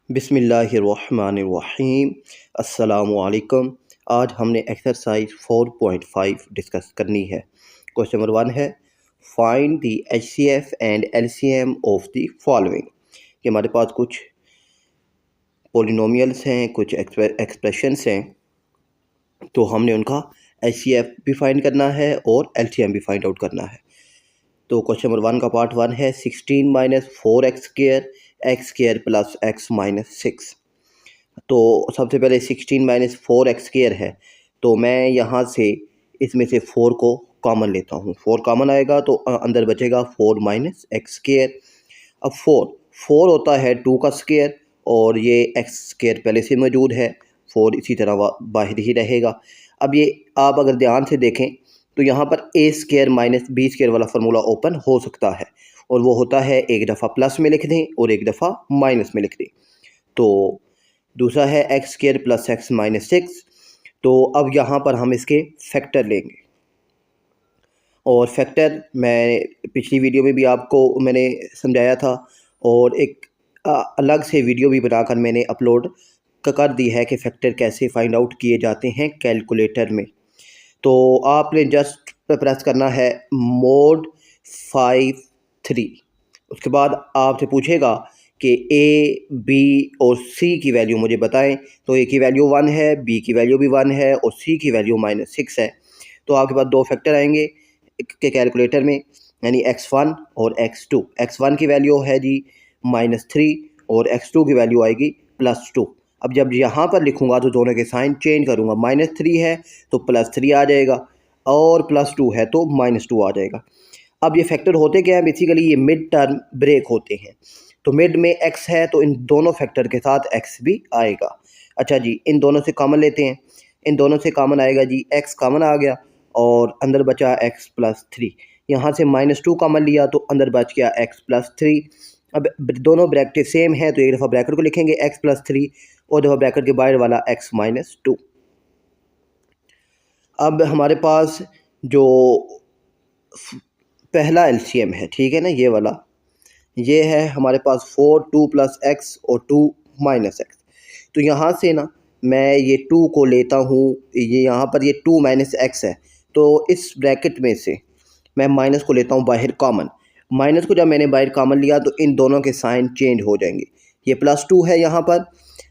बिस्मिल्लाहिर्रहमानिर्रहीम। अस्सलामुअलैकुम। आज हमने एक्सरसाइज 4.5 डिस्कस करनी है। क्वेश्चन नंबर 1 है, find the HCF and LCM of the following. कि हमारे पास कुछ पोलिनोमियल्स हैं, कुछ एक्सप्रेशंस हैं, तो हमने उनका एचसीएफ भी फाइंड करना है और एलसीएम भी फाइंड आउट करना है। तो क्वेश्चन नंबर 1 का पार्ट 1 है 16 minus 4x² plus x minus 6। तो सबसे पहले 16 माइनस 4x² है, तो मैं यहाँ से इसमें से 4 को कॉमन लेता हूँ। 4 कॉमन आएगा तो अंदर बचेगा 4 माइनस x²। अब 4 होता है 2 का स्क्वायर, और ये x² पहले से मौजूद है, 4 इसी तरह बाहर ही रहेगा। अब ये आप अगर ध्यान से देखें तो यहाँ पर a² माइनस b² वाला फार्मूला ओपन हो सकता है, और वो होता है एक दफ़ा प्लस में लिख दें और एक दफ़ा माइनस में लिख दें। तो दूसरा है x² प्लस x माइनस 6। तो अब यहाँ पर हम इसके फैक्टर लेंगे, और फैक्टर मैं पिछली वीडियो में भी आपको मैंने समझाया था, और एक अलग से वीडियो भी बनाकर मैंने अपलोड कर दी है कि फैक्टर कैसे फाइंड आउट किए जाते हैं कैलकुलेटर में। तो आपने जस्ट प्रेस करना है मोड 5 3। उसके बाद आपसे पूछेगा कि ए, बी और सी की वैल्यू मुझे बताएं। तो ए की वैल्यू 1 है, बी की वैल्यू भी 1 है, और सी की वैल्यू -6 है। तो आपके पास दो फैक्टर आएंगे के कैलकुलेटर में, यानी x1 और x2। x1 की वैल्यू है जी -3, और x2 की वैल्यू आएगी +2। अब जब यहाँ पर लिखूँगा तो दोनों के साइन चेंज करूँगा। -3 है तो +3 आ जाएगा, और +2 है तो -2 आ जाएगा। अब ये फैक्टर होते क्या है, बेसिकली ये मिड टर्म ब्रेक होते हैं। तो मिड में x है तो इन दोनों फैक्टर के साथ x भी आएगा। अच्छा जी, इन दोनों से कॉमन लेते हैं। इन दोनों से कॉमन आएगा जी, x कॉमन आ गया और अंदर बचा x + 3। यहाँ से -2 कॉमन लिया तो अंदर बच गया x + 3। अब दोनों ब्रैकेट सेम है तो एक दफ़ा ब्रैकेट को लिखेंगे x + 3, और दफ़ा ब्रैकेट के बाहर वाला x - 2। अब हमारे पास जो पहला एलसीएम है, ठीक है ना, ये वाला, ये है हमारे पास 4 2 + x और 2 - x। तो यहाँ से ना मैं ये 2 को लेता हूँ, ये यहाँ पर ये 2 - x है, तो इस ब्रैकेट में से मैं माइनस को लेता हूँ बाहर कॉमन। माइनस को जब मैंने बाहर कॉमन लिया तो इन दोनों के साइन चेंज हो जाएंगे। ये +2 है यहाँ पर,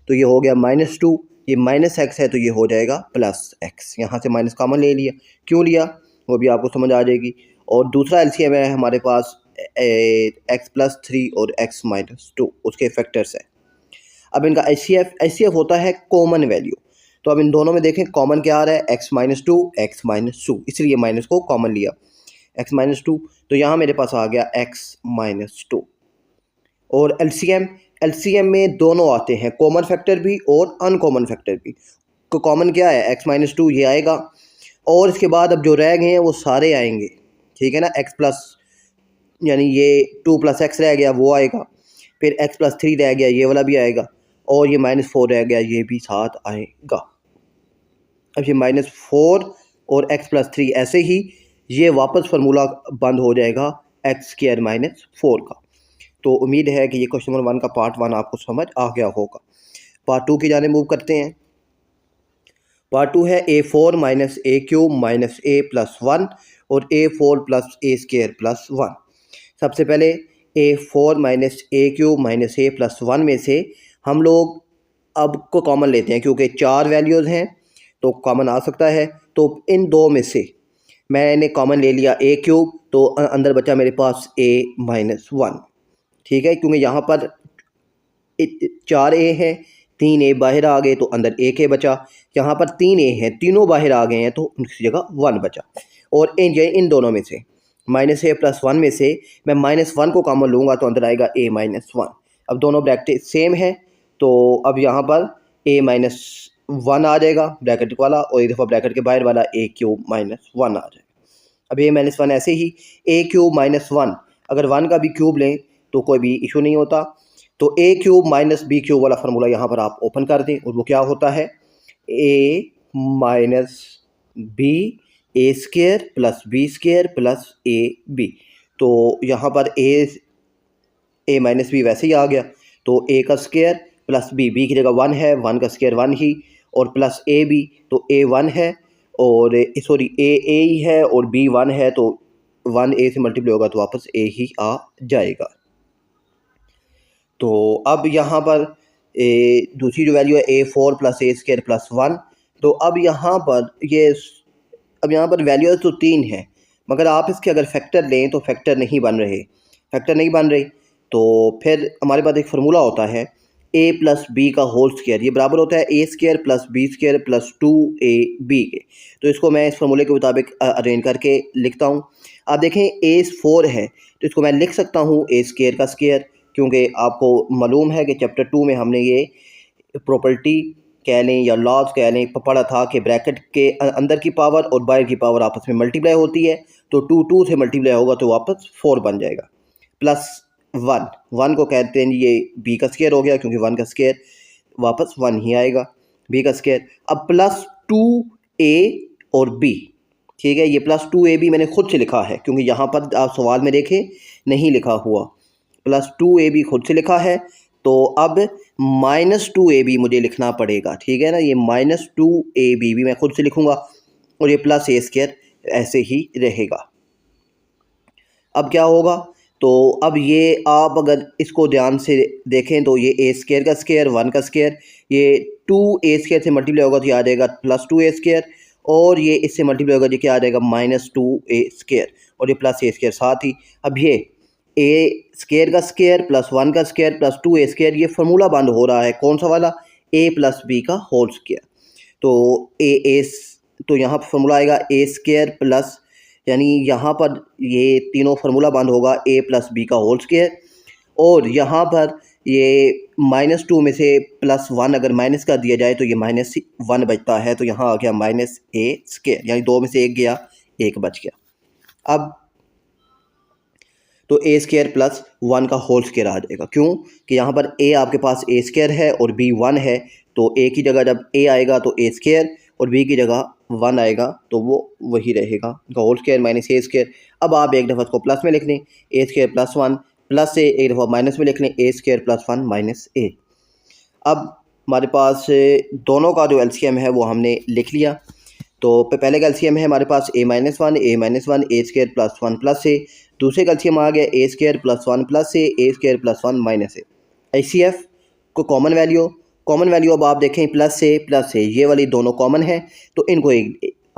तो ये हो गया -2। ये -x है तो ये हो जाएगा +x। यहाँ से माइनस कॉमन ले लिया, क्यों लिया वो भी आपको समझ आ जाएगी। और दूसरा एलसीएम है हमारे पास x + 3 और x - 2, उसके फैक्टर्स हैं। अब इनका एचसीएफ होता है कॉमन वैल्यू। तो अब इन दोनों में देखें कॉमन क्या आ रहा है, x - 2 x - 2, इसलिए माइनस को कॉमन लिया, x - 2। तो यहाँ मेरे पास आ गया x - 2। और एलसीएम में दोनों आते हैं, कॉमन फैक्टर भी और अनकॉमन फैक्टर भी। तो कॉमन क्या है, x - 2 ये आएगा, और इसके बाद अब जो रह गए हैं वो सारे आएंगे, ठीक है ना। x प्लस यानी ये 2 + x रह गया वो आएगा, फिर x + 3 रह गया ये वाला भी आएगा, और ये -4 रह गया ये भी साथ आएगा। अब ये -4 और x + 3 ऐसे ही ये वापस फार्मूला बंद हो जाएगा x² - 4 का। तो उम्मीद है कि ये क्वेश्चन नंबर 1 का पार्ट 1 आपको समझ आ गया होगा। पार्ट 2 की जाने मूव करते हैं। पार्ट 2 है a4 - a³ - a + 1 और a4 + a² + 1। सबसे पहले a4 - a³ - a + 1 में से हम लोग अब को कॉमन लेते हैं, क्योंकि 4 वैल्यूज़ हैं तो कॉमन आ सकता है। तो इन दो में से मैंने कॉमन ले लिया a³, तो अंदर बचा मेरे पास a - 1, ठीक है, क्योंकि यहाँ पर 4 a हैं, 3 a बाहर आ गए तो अंदर 1 a बचा। यहाँ पर 3 a हैं, तीनों बाहर आ गए हैं तो उनकी जगह 1 बचा। और इन दोनों में से -a + 1 में से मैं -1 को कॉमन लूँगा तो अंदर आएगा a - 1। अब दोनों ब्रैकेट सेम है, तो अब यहाँ पर a - 1 आ जाएगा ब्रैकेट वाला, और एक दफ़ा ब्रैकेट के बाहर वाला a³ - 1 आ जाएगा। अब a - 1 ऐसे ही a³ - 1, अगर 1 का भी क्यूब लें तो कोई भी इशू नहीं होता। तो a³ - b³ वाला फार्मूला यहाँ पर आप ओपन कर दें, और वो क्या होता है, a - b a² + b² + ab। तो यहाँ पर a - b वैसे ही आ गया, तो a का स्क्वायर प्लस बी की जगह 1 है, 1 का स्क्वायर 1 ही, और प्लस ए बी, तो ए 1 है और सॉरी ए ही है और बी 1 है, तो 1 ए से मल्टीप्लाई होगा तो वापस ए ही आ जाएगा। तो अब यहाँ पर दूसरी जो वैल्यू है A4 प्लस ए स्क्वायर प्लस 1, तो अब यहाँ पर वैल्यू तो 3 है, मगर आप इसके अगर फैक्टर लें तो फैक्टर नहीं बन रहे, तो फिर हमारे पास एक फार्मूला होता है a प्लस बी का होल स्क्वायर, ये बराबर होता है A square plus B square plus 2ab के। तो इसको मैं इस फार्मूले के मुताबिक अरेंज करके लिखता हूँ। आप देखें A4 है तो इसको मैं लिख सकता हूँ ए स्क्वायर का स्क्वायर, क्योंकि आपको मालूम है कि चैप्टर 2 में हमने ये प्रॉपर्टी कह लें या लॉज कह लें पढ़ा था कि ब्रैकेट के अंदर की पावर और बाहर की पावर आपस में मल्टीप्लाई होती है, तो 2 से मल्टीप्लाई होगा तो वापस 4 बन जाएगा। प्लस 1 को कहते हैं ये बी का स्क्वायर हो गया, क्योंकि 1 का स्क्वायर वापस 1 ही आएगा, बी का स्क्वायर। अब प्लस 2a और b, ठीक है, ये प्लस 2ab मैंने खुद से लिखा है, क्योंकि यहाँ पर आप सवाल में देखें नहीं लिखा हुआ, प्लस 2ab खुद से लिखा है, तो अब माइनस 2ab मुझे लिखना पड़ेगा, ठीक है ना, ये माइनस 2ab भी मैं खुद से लिखूंगा और ये प्लस ए स्क्वायर ऐसे ही रहेगा। अब क्या होगा, तो अब ये आप अगर इसको ध्यान से देखें तो ये ए स्क्वायर का स्क्वायर 1 का स्क्वायर, ये 2a स्क्वायर से मल्टीप्लाई होगा तो ये आ जाएगा प्लस 2a स्क्वायर, और ये इससे मल्टीप्लाई होगा जो क्या आ जाएगा माइनस 2a स्क्वायर, और ये प्लस ए स्क्वायर साथ ही। अब ये ए स्क्वायर का स्क्वायर प्लस 1 का स्क्वायर प्लस 2a स्क्वायर, ये फार्मूला बंद हो रहा है, कौन सा वाला, a प्लस बी का होल स्क्वायर। तो यहाँ पर फार्मूला आएगा ए स्क्वायर प्लस, यानी यहाँ पर ये तीनों फार्मूला बंद होगा a प्लस बी का होल स्क्वायर, और यहाँ पर ये -2 में से +1 अगर माइनस कर दिया जाए तो ये -1 बचता है, तो यहाँ आ गया माइनस ए स्क्वायर, यानी 2 में से 1 गया, 1 बच गया। अब तो ए स्क्वायर प्लस 1 का होल स्क्वायर आ जाएगा, क्यों कि यहाँ पर a आपके पास ए स्क्वायर है और b 1 है, तो a की जगह जब a आएगा तो a स्क्वायर और b की जगह 1 आएगा तो वो वही रहेगा, होल स्क्वायर माइनस ए स्क्वायर। अब आप एक दफ़ा इसको प्लस में लिख लें, ए स्क्वायर प्लस 1, प्लस से एक दफ़ा माइनस में लिख लें, ए स्क्वायर प्लस 1 माइनस ए। अब हमारे पास दोनों का जो एलसीएम है वो हमने लिख लिया। तो पहले का एलसीएम है हमारे पास a-1 ए स्क्वायर प्लस 1 प्लस ए, दूसरे का एलसीएम आ गया ए स्क्वायर प्लस 1 प्लस ए स्क्वायर प्लस 1 माइनस ए। एचसीएफ को कॉमन वैल्यू अब आप देखें प्लस ए ये वाली दोनों कॉमन है, तो इनको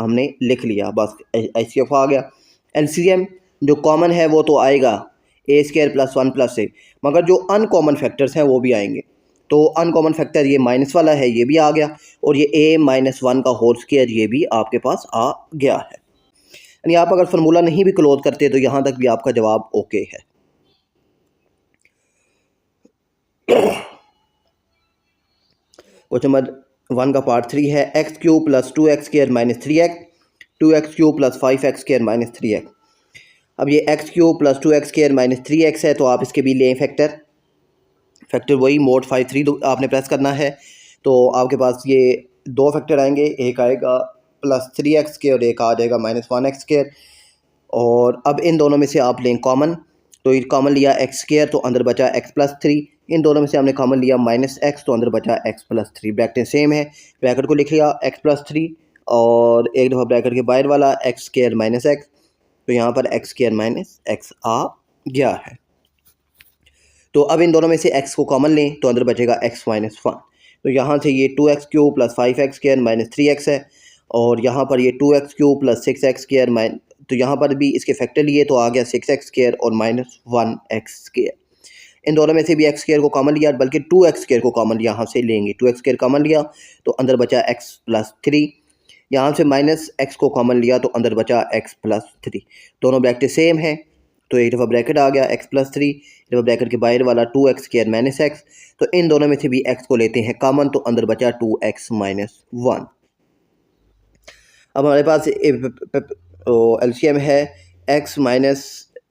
हमने लिख लिया, बस एचसीएफ आ गया। एलसीएम जो कॉमन है वो तो आएगा ए स्क्वायर प्लस 1 प्लस ए, मगर जो अनकॉमन फैक्टर्स हैं वो भी आएंगे, तो अनकॉमन फैक्टर ये माइनस वाला है, ये भी आ गया, और ये a-1 का होल स्क्वायर ये भी आपके पास आ गया है। यानी आप अगर फार्मूला नहीं भी क्लोज करते तो यहाँ तक भी आपका जवाब ओके है। क्वेश्चन नंबर 1 का पार्ट 3 है, x³ plus 2x² minus 3x, 2x³ plus 5x² minus 3x। अब ये x³ plus 2x² minus 3x है, तो आप इसके भी लें फैक्टर वही मोड 5 3 आपने प्रेस करना है, तो आपके पास ये दो फैक्टर आएंगे, एक आएगा प्लस 3x के और एक आ जाएगा माइनस 1x के, और अब इन दोनों में से आप लें कॉमन, तो ये कॉमन लिया x² तो अंदर बचा x प्लस 3, इन दोनों में से हमने कॉमन लिया माइनस x तो अंदर बचा x प्लस 3, ब्रैकेट सेम है, ब्रैकेट को लिख लिया x प्लस 3 और एक दफ़ा ब्रैकेट के बाहर वाला x² माइनस x, तो यहाँ पर x² माइनस x आ गया है। तो अब इन दोनों में से x को कॉमन लें तो अंदर बचेगा x माइनस 1, तो यहाँ से ये 2x³ plus 5x² minus 3x है, और यहाँ पर ये 2x³ प्लस 6x² तो यहाँ पर भी इसके फैक्टर लिए तो आ गया 6x² और माइनस 1x²। इन दोनों में से भी x² को कॉमन लिया, बल्कि 2x² को कॉमन यहाँ से लेंगे, 2x² कॉमन लिया तो अंदर बचा x प्लस 3, यहाँ से माइनस x को कॉमन लिया तो अंदर बचा x प्लस 3, दोनों ब्रैकेट सेम है, तो एक दफ़ा ब्रैकेट आ गया x प्लस 3, एक दफ़ा ब्रैकेट के बाहर वाला 2x² माइनस x, तो इन दोनों में से भी x को लेते हैं कॉमन तो अंदर बचा 2x माइनस 1। अब हमारे पास एलसीएम है x माइनस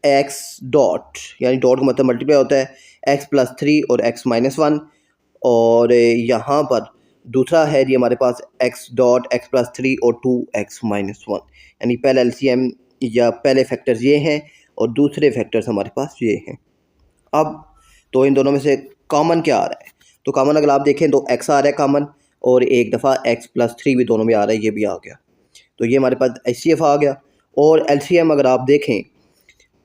x डॉट, यानी डॉट का मतलब मल्टीप्लाई होता है, x प्लस 3 और x माइनस 1, और यहाँ पर दूसरा है ये हमारे पास x डॉट x प्लस 3 और 2x माइनस 1, यानी पहला एलसीएम या पहले फैक्टर्स ये हैं और दूसरे फैक्टर्स हमारे पास ये हैं। अब तो इन दोनों में से कॉमन क्या आ रहा है, तो कॉमन अगर आप देखें तो x आ रहा है कॉमन, और एक दफ़ा x+3 भी दोनों में आ रहा है, ये भी आ गया। तो ये हमारे पास HCF आ गया। और LCM अगर आप देखें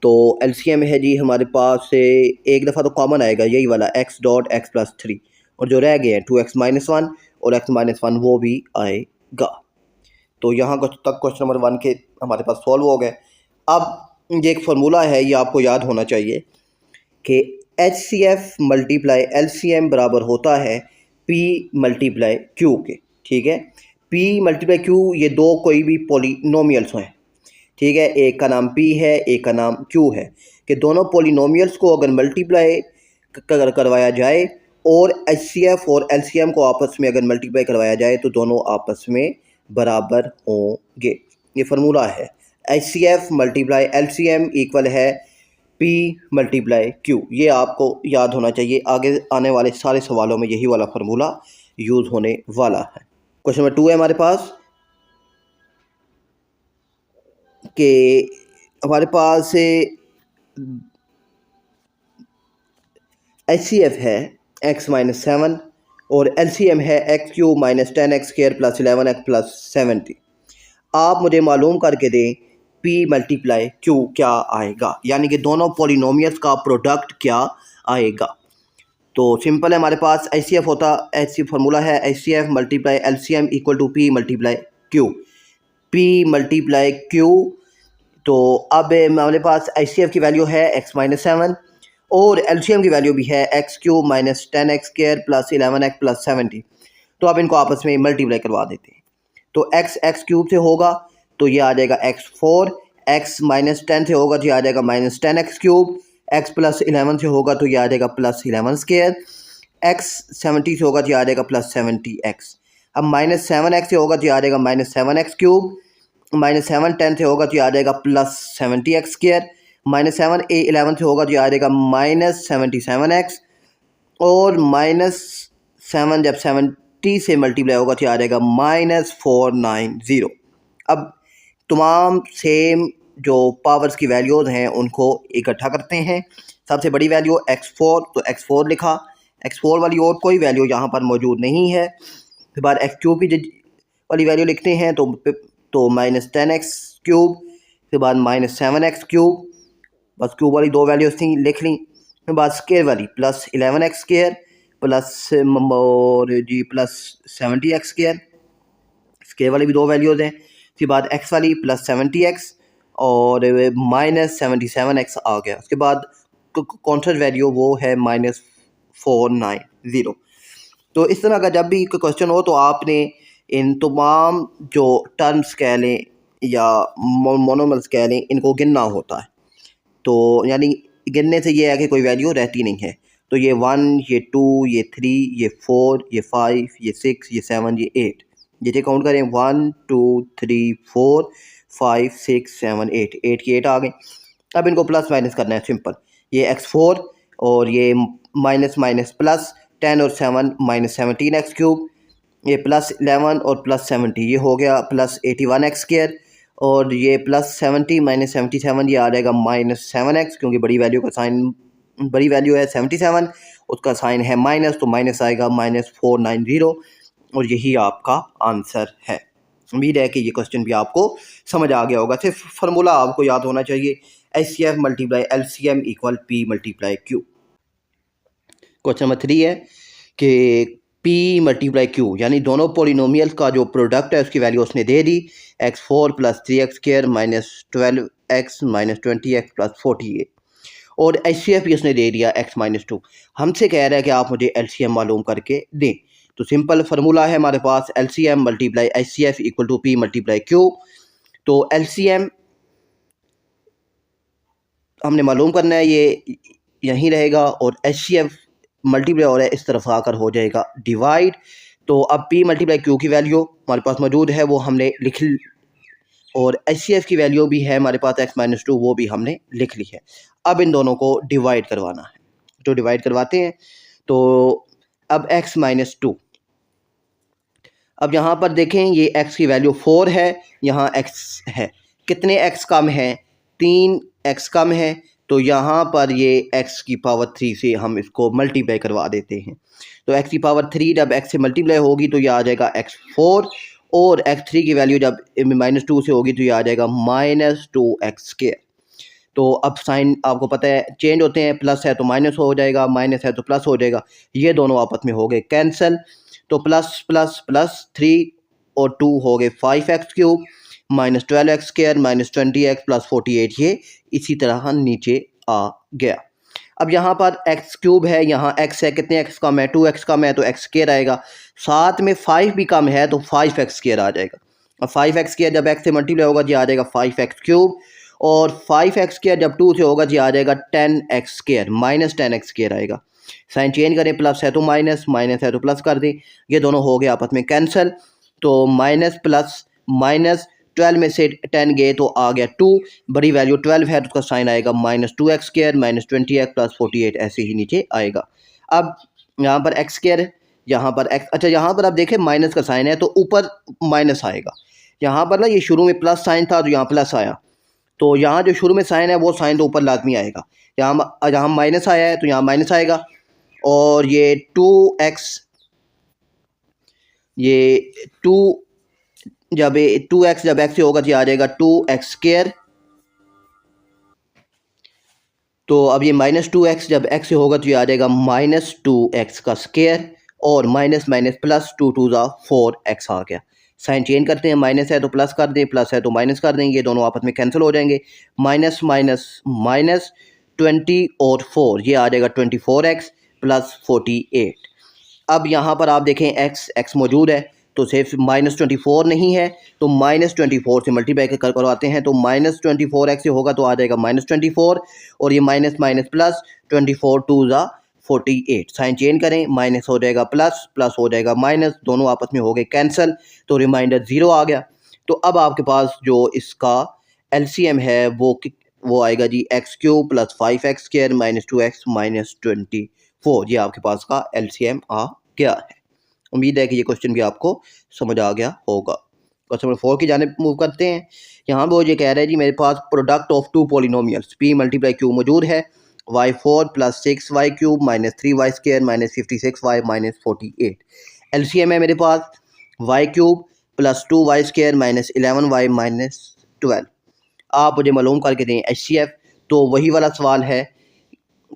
तो LCM है जी हमारे पास से एक दफ़ा तो कॉमन आएगा यही वाला x.x+3, और जो रह गए हैं 2x-1 और x-1 वो भी आएगा। तो यहाँ तक क्वेश्चन नंबर 1 के हमारे पास सॉल्व हो गए। अब ये एक फार्मूला है, ये आपको याद होना चाहिए कि HCF मल्टीप्लाई LCM बराबर होता है P मल्टीप्लाई Q के। ठीक है, P मल्टीप्लाई Q ये दो कोई भी पॉलिनोमियल्स हैं। ठीक है, एक का नाम P है, एक का नाम Q है, कि दोनों पॉलिनोमियल्स को अगर मल्टीप्लाई करवाया जाए और HCF और LCM को आपस में अगर मल्टीप्लाई करवाया जाए तो दोनों आपस में बराबर होंगे। ये फार्मूला है, HCF मल्टीप्लाई LCM इक्वल है P मल्टीप्लाई Q। ये आपको याद होना चाहिए, आगे आने वाले सारे सवालों में यही वाला फार्मूला यूज़ होने वाला है। क्वेश्चन नंबर 2 है हमारे पास कि हमारे पास HCF है x-7 और LCM है x³ - 10x² + 11x + 70। आप मुझे मालूम करके दें P मल्टीप्लाई Q क्या आएगा, यानी कि दोनों पॉलिनोमियल्स का प्रोडक्ट क्या आएगा। तो सिंपल है, हमारे पास HCF होता फार्मूला है HCF multiply LCM equal to P multiply Q। P multiply Q, तो अब हमारे पास HCF की वैल्यू है x-7 और LCM की वैल्यू भी है x³ - 10x² + 11x + 70। तो अब इनको आपस में मल्टीप्लाई करवा देते हैं। तो x³ से होगा तो ये आ जाएगा x4, x - 10 से होगा तो ये आ जाएगा -10x³, x + 11 से होगा तो ये आ जाएगा +11², x 70 से होगा तो ये आ जाएगा +70x। अब -7x से होगा तो ये आ जाएगा -7x³, -7 10 से होगा तो ये आ जाएगा +70x², -7 11 से होगा तो ये आ जाएगा -77x, और -7 जब 70 से मल्टीप्लाई होगा तो ये आ जाएगा -490। अब तमाम सेम जो पावर्स की वैल्यूज़ हैं उनको इकट्ठा करते हैं। सबसे बड़ी वैल्यू x4, तो x4 लिखा, x4 वाली और कोई वैल्यू यहाँ पर मौजूद नहीं है। फिर बाद x³ की वाली वैल्यू लिखते हैं तो -10x³, फिर बाद -7x³, बस क्यूब वाली दो वैल्यूज थी लिख ली। फिर बाद स्केयर वाली +11x² +70x², स्केयर वाली भी दो वैल्यूज़ हैं। फिर बाद x वाली +70x और -77x आ गया। उसके बाद कॉन्स्टेंट वैल्यू वो है -490। तो इस तरह का जब भी क्वेश्चन हो तो आपने इन तमाम जो टर्म्स कह लें या मोनोमर्स कह लें इनको गिनना होता है। तो यानी गिनने से ये है कि कोई वैल्यू रहती नहीं है। तो ये 1, ये 2, ये 3, ये 4, ये 5, ये 6, ये 7, ये 8, ये काउंट करें 1 2 3 4 5 6 7 8, 8 की 8 आ गई। अब इनको प्लस माइनस करना है, सिंपल। ये x4 और ये माइनस माइनस प्लस 10 और 7 -17x³, ये +11 और +70 ये हो गया +81x², और ये +70 - 77 ये आ जाएगा -7x, क्योंकि बड़ी वैल्यू का साइन, बड़ी वैल्यू है 77, उसका साइन है माइनस, तो माइनस आएगा -490, और यही आपका आंसर है। उम्मीद है कि ये क्वेश्चन भी आपको समझ आ गया होगा। सिर्फ फार्मूला आपको याद होना चाहिए, HCF multiply LCM equal P multiply Q। Question number 3 है कि P मल्टीप्लाई Q, यानी दोनों पॉलिनोमियल का जो प्रोडक्ट है उसकी वैल्यू उसने दे दी, x4 + 3x² - 12x - 20x + 48, और HCF भी उसने दे दिया x-2। हमसे कह रहा है कि आप मुझे LCM मालूम करके दें। तो सिंपल फार्मूला है हमारे पास LCM multiply HCF equal to P multiply Q। तो LCM हमने मालूम करना है, ये यहीं रहेगा, और HCF मल्टीप्लाई हो रहा है इस तरफ आकर हो जाएगा डिवाइड। तो अब P मल्टीप्लाई Q की वैल्यू हमारे पास मौजूद है, वो हमने लिख ली, और HCF की वैल्यू भी है हमारे पास x-2, वो भी हमने लिख ली है। अब इन दोनों को डिवाइड करवाना है, तो डिवाइड करवाते हैं। तो अब x-2, अब यहाँ पर देखें ये x की वैल्यू 4 है, यहाँ x है, कितने x कम है, 3x कम है, तो यहाँ पर ये x की पावर 3 से हम इसको मल्टीप्लाई करवा देते हैं। तो x की पावर 3 जब x से मल्टीप्लाई होगी तो ये आ जाएगा x4, और x3 की वैल्यू जब -2 से होगी तो ये आ जाएगा -2x²। तो अब साइन आपको पता है चेंज होते हैं, प्लस है तो माइनस हो जाएगा, माइनस है तो प्लस हो जाएगा, ये दोनों आपस में हो गए कैंसिल। तो प्लस प्लस प्लस 3 और 2 हो गए 5x³ -12x² -20x प्लस 48, ये इसी तरह नीचे आ गया। अब यहाँ पर x³ है, यहाँ x है, कितने x कम है, 2x कम है तो x² आएगा, साथ में 5 भी कम है तो 5x² आ जाएगा। अब 5x² जब x से मल्टीप्लाई होगा जी आ जाएगा 5x³, और 5x² जब 2 से होगा जी आ जाएगा 10x² -10x² आएगा। साइन चेंज करें, प्लस है तो माइनस, माइनस है तो प्लस कर दें, ये दोनों हो गए आपस में कैंसिल। तो माइनस प्लस माइनस 12 में से 10 गए तो आ गया 2, बड़ी वैल्यू 12 है तो उसका साइन आएगा -2x² -20x प्लस 48, ऐसे ही नीचे आएगा। अब यहाँ पर x², यहाँ पर x, अच्छा यहाँ पर आप देखें माइनस का साइन है तो ऊपर माइनस आएगा। यहाँ पर ना ये शुरू में प्लस साइन था तो यहाँ प्लस आया, तो यहाँ जो शुरू में साइन है वो साइन तो ऊपर लाजमी आएगा। यहाँ माइनस आया है तो यहाँ माइनस आएगा, और ये 2x, ये 2 जब 2x जब x से होगा जी आ जाएगा 2x²। तो अब ये -2x जब x से होगा तो ये आ जाएगा -2x², और माइनस माइनस प्लस 2 2 ज़ा 4x आ गया। साइन चेंज करते हैं, माइनस है तो प्लस कर दें, प्लस है तो माइनस कर देंगे, ये दोनों आपस में कैंसिल हो जाएंगे। माइनस माइनस माइनस 20 और 4, ये आ जाएगा 24x प्लस 48। अब यहाँ पर आप देखें x मौजूद है तो सिर्फ -24 नहीं है, तो -24 से मल्टीप्लाई करवाते हैं, तो -24x से होगा तो आ जाएगा -24, और ये माइनस माइनस प्लस 24 2 ज़ा 48। साइन चेंज करें, माइनस हो जाएगा प्लस, प्लस हो जाएगा माइनस, दोनों आपस में हो गए कैंसिल, तो रिमाइंडर 0 आ गया। तो अब आपके पास जो इसका LCM है वो आएगा जी x³ + 5x² - 2x - 24, ये आपके पास का LCM आ गया है। उम्मीद है कि ये क्वेश्चन भी आपको समझ आ गया होगा। क्वेश्चन नंबर 4 की जानिब मूव करते हैं। यहाँ पर वो ये कह रहा है जी मेरे पास product of 2 polynomials p × q मौजूद है, y4 + 6y³ - 3y² - 56y - 48। LCM है मेरे पास y³ + 2y² - 11y - 12। आप मुझे मालूम करके दें HCF। तो वही वाला सवाल है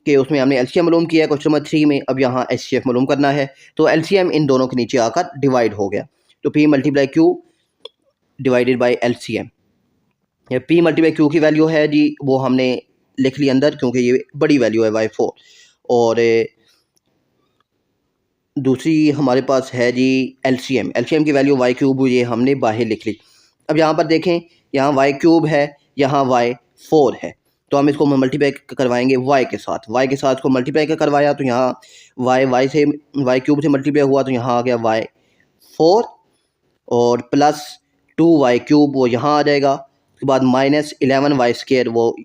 कि उसमें हमने LCM मालूम किया है क्वेश्चन नंबर 3 में, अब यहाँ HCF मालूम करना है। तो LCM इन दोनों के नीचे आकर डिवाइड हो गया, तो p × q divided by LCM। ये p × q की वैल्यू है जी वो हमने लिख ली अंदर, क्योंकि ये बड़ी वैल्यू है y4, और दूसरी हमारे पास है जी LCM की वैल्यू y³ ये हमने बाहर लिख ली। अब यहाँ पर देखें, यहाँ y³ है, यहाँ y4 है, तो हम इसको मल्टीप्लाई करवाएंगे y के साथ को मल्टीप्लाई करवाया तो यहाँ y³ से मल्टीप्लाई हुआ तो यहाँ आ गया y4, और प्लस 2y³ वो यहाँ आ जाएगा, उसके बाद -11y² वो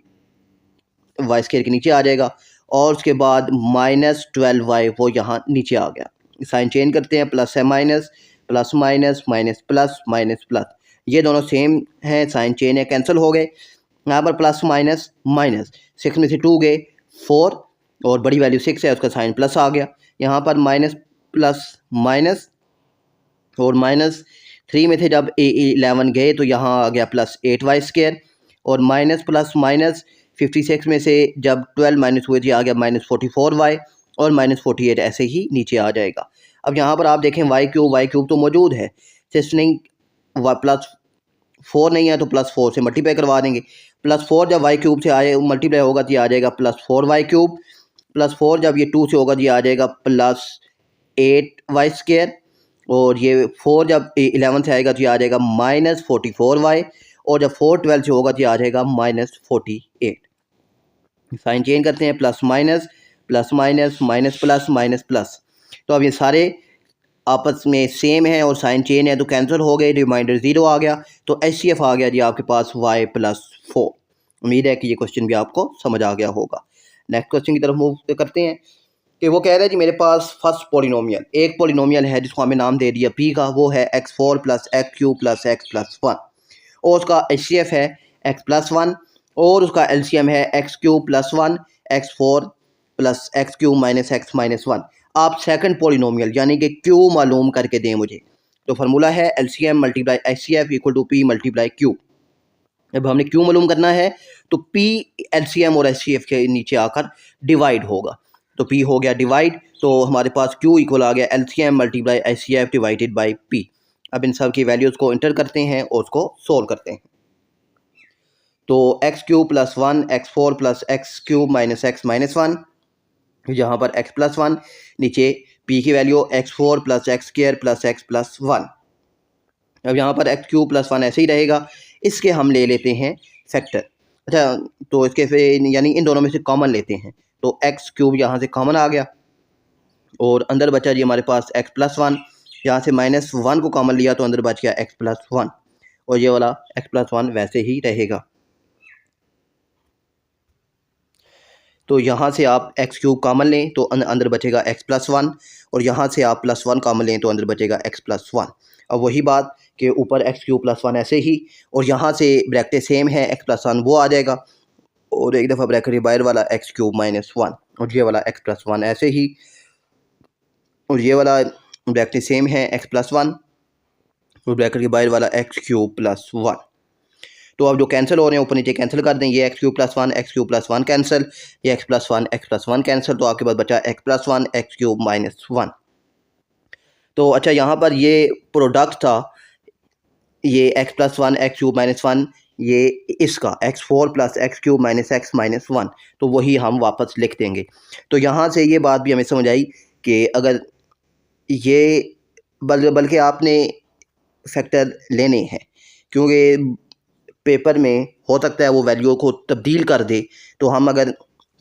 y² के नीचे आ जाएगा, और उसके बाद -12y वो यहाँ नीचे आ गया। साइन चेंज करते हैं, प्लस है minus, plus minus minus plus minus plus, ये दोनों सेम हैं, साइन चेंज है, कैंसिल हो गए। यहाँ पर प्लस माइनस माइनस 6 में से 2 गए 4, और बड़ी वैल्यू 6 है उसका साइन प्लस आ गया। यहाँ पर माइनस प्लस माइनस, और -3 में से जब 11 गए तो यहाँ आ गया +8y², और माइनस प्लस माइनस 56 में से जब 12 माइनस हुए जी आ गया -44y, और -48 ऐसे ही नीचे आ जाएगा। अब यहाँ पर आप देखें y³ तो मौजूद है, सिस्टनिंग +4 नहीं है तो +4 से मल्टीप्लाई करवा देंगे। +4 जब y³ से आए मल्टीप्लाई होगा तो ये आ जाएगा +4y³, +4 जब ये 2 से होगा तो ये आ जाएगा +8y², और ये 4 जब 11 से आएगा तो ये आ जाएगा -44y, और जब 4 12 से होगा तो ये आ जाएगा -48। साइन चेंज करते हैं, plus minus minus plus minus plus, तो अब ये सारे आपस में सेम है और साइन चेंज है तो कैंसिल हो गए, रिमाइंडर 0 आ गया, तो HCF आ गया जी आपके पास y+4। उम्मीद है कि ये क्वेश्चन भी आपको समझ आ गया होगा। नेक्स्ट क्वेश्चन की तरफ मूव करते हैं कि वो कह रहा है जी मेरे पास फर्स्ट पॉलिनोमियल, एक पॉलिनोमियल है जिसको हमें नाम दे दिया p का, वो है x4 + x³ + x + 1, और उसका HCF है x + 1, और उसका एलसीएम है x cube plus one x four plus x cube minus x minus one. आप सेकंड पॉलिनोमियल यानी कि क्यू मालूम करके दें मुझे। तो फार्मूला है LCM multiply HCF equal to P multiply Q. अब हमने क्यू मालूम करना है तो पी एलसीएम और एचसीएफ के नीचे आकर डिवाइड होगा। तो पी हो गया डिवाइड, तो हमारे पास क्यू इक्वल आ गया LCM multiply HCF divided by P. अब इन सब की वैल्यूज़ को इंटर करते हैं और उसको सोल्व करते हैं। तो x cube plus one x four plus x cube minus x minus one, यहाँ पर एक्स प्लस वन, नीचे पी की value x four plus x square plus x plus one. अब यहाँ पर एक्स क्यूब प्लस वन ऐसे ही रहेगा, इसके हम ले लेते हैं फैक्टर। अच्छा, तो इसके फिर यानी इन दोनों में से कॉमन लेते हैं, तो एक्स क्यूब यहाँ से कॉमन आ गया और अंदर बचा जी हमारे पास एक्स प्लस वन। यहाँ से माइनस वन को कॉमन लिया तो अंदर बच गया एक्स प्लस वन, और ये वाला एक्स प्लस वन वैसे ही रहेगा। तो यहाँ से आप एक्स क्यूब कॉमन लें तो अंदर बचेगा एक्स प्लस वन, और यहाँ से आप प्लस वन कॉमन लें तो अंदर बचेगा एक्स प्लस वन। अब वही बात कि ऊपर एक्स क्यूब प्लस वन ऐसे ही, और यहाँ से ब्रैकेट सेम है एक्स प्लस वन वो आ जाएगा, और एक दफ़ा ब्रैकेट के बाहर वाला एक्स क्यूब माइनस वन, और ये वाला एक्स प्लस वन ऐसे ही, और ये वाला ब्रैकेट सेम है एक्स प्लस वन, और ब्रैकेट के बाहर वाला एक्स क्यूब प्लस वन। तो अब जो कैंसिल हो रहे हैं ऊपर नीचे कैंसिल कर दें, ये x cube plus one cancel, ये एक्स प्लस वन कैंसिल, तो आपके पास बचा x plus one x cube minus one. तो अच्छा, यहाँ पर ये प्रोडक्ट था, ये x plus one x cube minus one, ये इसका x four plus x cube minus x minus one, तो वही हम वापस लिख देंगे। तो यहाँ से ये बात भी हमें समझ आई कि अगर ये बल्कि आपने फैक्टर लेने हैं, क्योंकि पेपर में हो सकता है वो वैल्यू को तब्दील कर दे, तो हम अगर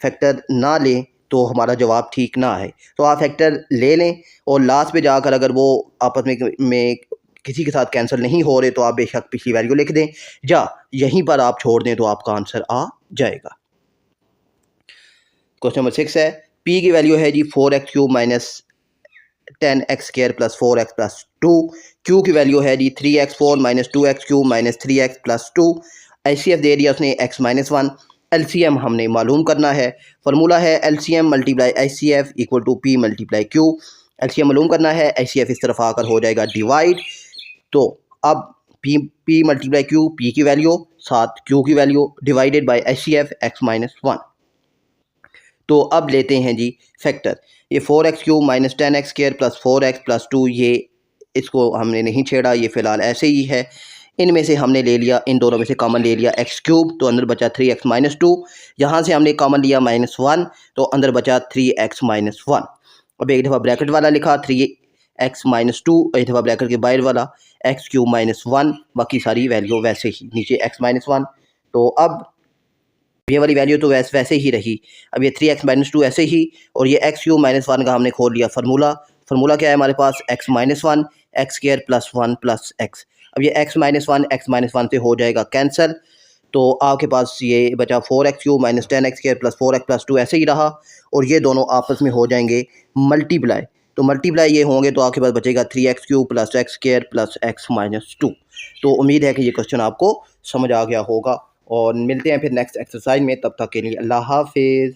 फैक्टर ना लें तो हमारा जवाब ठीक ना आए। तो आप फैक्टर ले लें और लास्ट पे जाकर अगर वो आपस में किसी के साथ कैंसिल नहीं हो रहे तो आप बेशक पिछली वैल्यू लिख दें, या यहीं पर आप छोड़ दें तो आपका आंसर आ जाएगा। क्वेश्चन नंबर 6 है, पी की वैल्यू है जी 4x cube minus 10x square plus 4x plus 2। Q की वैल्यू है जी 3x4 minus 2x cube minus 3x plus 2। HCF दे दिया उसने x माइनस वन। एलसीएम हमने मालूम करना है, फार्मूला है LCM multiply HCF equal to P multiply Q. LCM मालूम करना है, एचसीएफ इस तरफ आकर हो जाएगा डिवाइड। तो अब पी मल्टीप्लाई क्यू, पी की वैल्यू साथ क्यू की value divided by HCF x minus one. तो अब लेते हैं जी फैक्टर, ये 4x cube minus 10x square plus 4x plus 2, ये इसको हमने नहीं छेड़ा, ये फ़िलहाल ऐसे ही है। इनमें से हमने ले लिया, इन दोनों में से कॉमन ले लिया x क्यूब, तो अंदर बचा 3x माइनस टू। यहाँ से हमने कॉमन लिया माइनस वन, तो अंदर बचा 3x माइनस वन। अब एक दफ़ा ब्रैकेट वाला लिखा 3x माइनस टू, एक दफ़ा ब्रैकेट के बाहर वाला x क्यूब माइनस वन, बाकी सारी वैल्यू वैसे ही नीचे x माइनस वन। तो अब ये वाली वैल्यू तो वैसे ही रही। अब ये 3x माइनस टू ऐसे ही, और ये एक्स क्यूब माइनस वन का हमने खोल लिया फार्मूला। फार्मूला क्या है हमारे पास, x minus one x square plus one plus x. अब ये x माइनस वन से हो जाएगा कैंसिल, तो आपके पास ये बचा 4x cube minus 10x square plus 4x plus 2 ऐसे ही रहा, और ये दोनों आपस में हो जाएंगे मल्टीप्लाई। तो मल्टीप्लाई ये होंगे तो आपके पास बचेगा 3x cube plus x square plus x minus two. तो उम्मीद है कि ये क्वेश्चन आपको समझ आ गया होगा, और मिलते हैं फिर नेक्स्ट एक्सरसाइज में। तब तक के लिए अल्लाह हाफिज़।